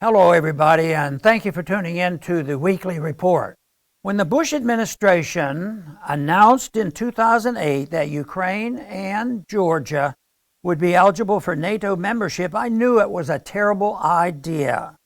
Hello, everybody, and thank you for tuning in to the weekly report. When the Bush administration announced in 2008 that Ukraine and Georgia would be eligible for NATO membership, I knew it was a terrible idea.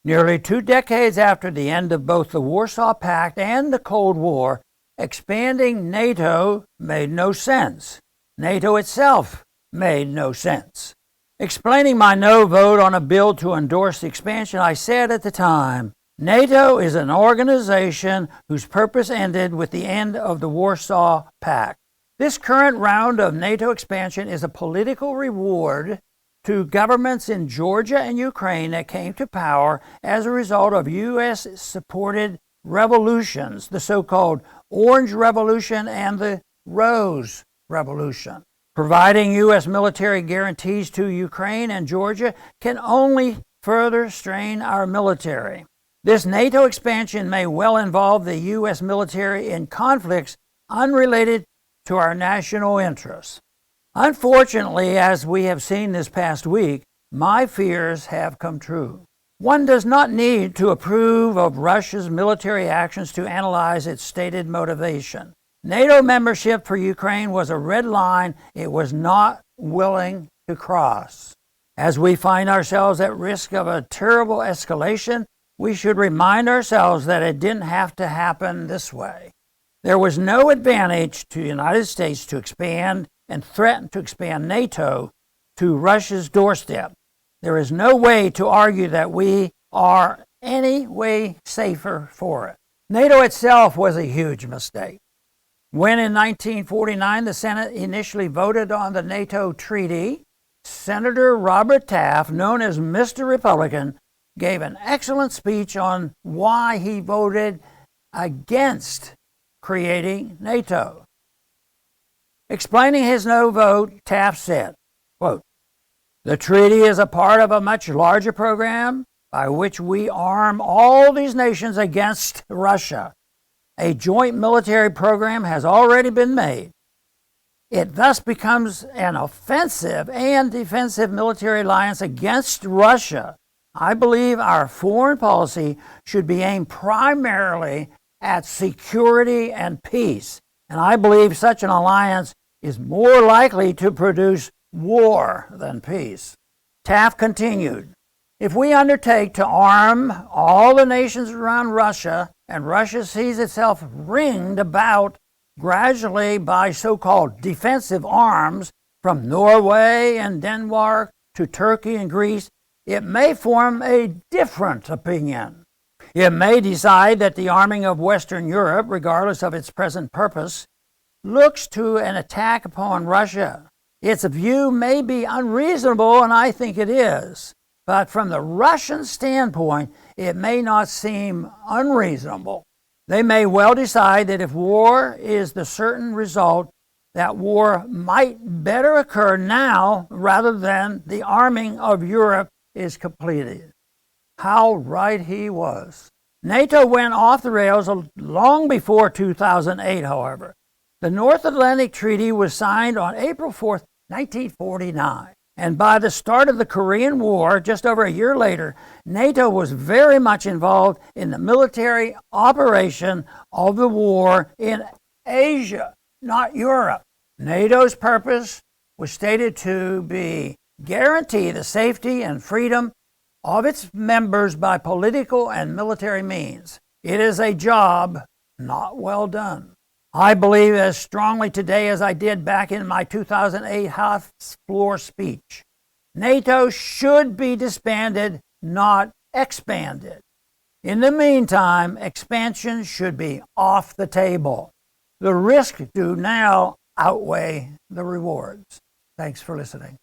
Nearly 2 decades after the end of both the Warsaw Pact and the Cold War, expanding NATO made no sense. NATO itself made no sense. Explaining my no vote on a bill to endorse the expansion, I said at the time, NATO is an organization whose purpose ended with the end of the Warsaw Pact. This current round of NATO expansion is a political reward to governments in Georgia and Ukraine that came to power as a result of U.S.-supported revolutions, the so-called Orange Revolution and the Rose Revolution. Providing U.S. military guarantees to Ukraine and Georgia can only further strain our military. This NATO expansion may well involve the U.S. military in conflicts unrelated to our national interests. Unfortunately, as we have seen this past week, my fears have come true. One does not need to approve of Russia's military actions to analyze its stated motivation. NATO membership for Ukraine was a red line it was not willing to cross. As we find ourselves at risk of a terrible escalation, we should remind ourselves that it didn't have to happen this way. There was no advantage to the United States to expand and threaten to expand NATO to Russia's doorstep. There is no way to argue that we are any way safer for it. NATO itself was a huge mistake. When in 1949 the Senate initially voted on the NATO treaty, Senator Robert Taft, known as Mr. Republican, gave an excellent speech on why he voted against creating NATO. Explaining his no vote, Taft said, quote, "The treaty is a part of a much larger program by which we arm all these nations against Russia. A joint military program has already been made. It thus becomes an offensive and defensive military alliance against Russia. I believe our foreign policy should be aimed primarily at security and peace, and I believe such an alliance is more likely to produce war than peace." Taft continued, "If we undertake to arm all the nations around Russia, and Russia sees itself ringed about gradually by so-called defensive arms from Norway and Denmark to Turkey and Greece, it may form a different opinion. It may decide that the arming of Western Europe, regardless of its present purpose, looks to an attack upon Russia. Its view may be unreasonable, and I think it is. But from the Russian standpoint, it may not seem unreasonable. They may well decide that if war is the certain result, that war might better occur now rather than the arming of Europe is completed." How right he was. NATO went off the rails long before 2008, however. The North Atlantic Treaty was signed on April 4th, 1949. And by the start of the Korean War, just over a year later, NATO was very much involved in the military operation of the war in Asia, not Europe. NATO's purpose was stated to be guarantee the safety and freedom of its members by political and military means. It is a job not well done. I believe as strongly today as I did back in my 2008 House floor speech. NATO should be disbanded, not expanded. In the meantime, expansion should be off the table. The risks do now outweigh the rewards. Thanks for listening.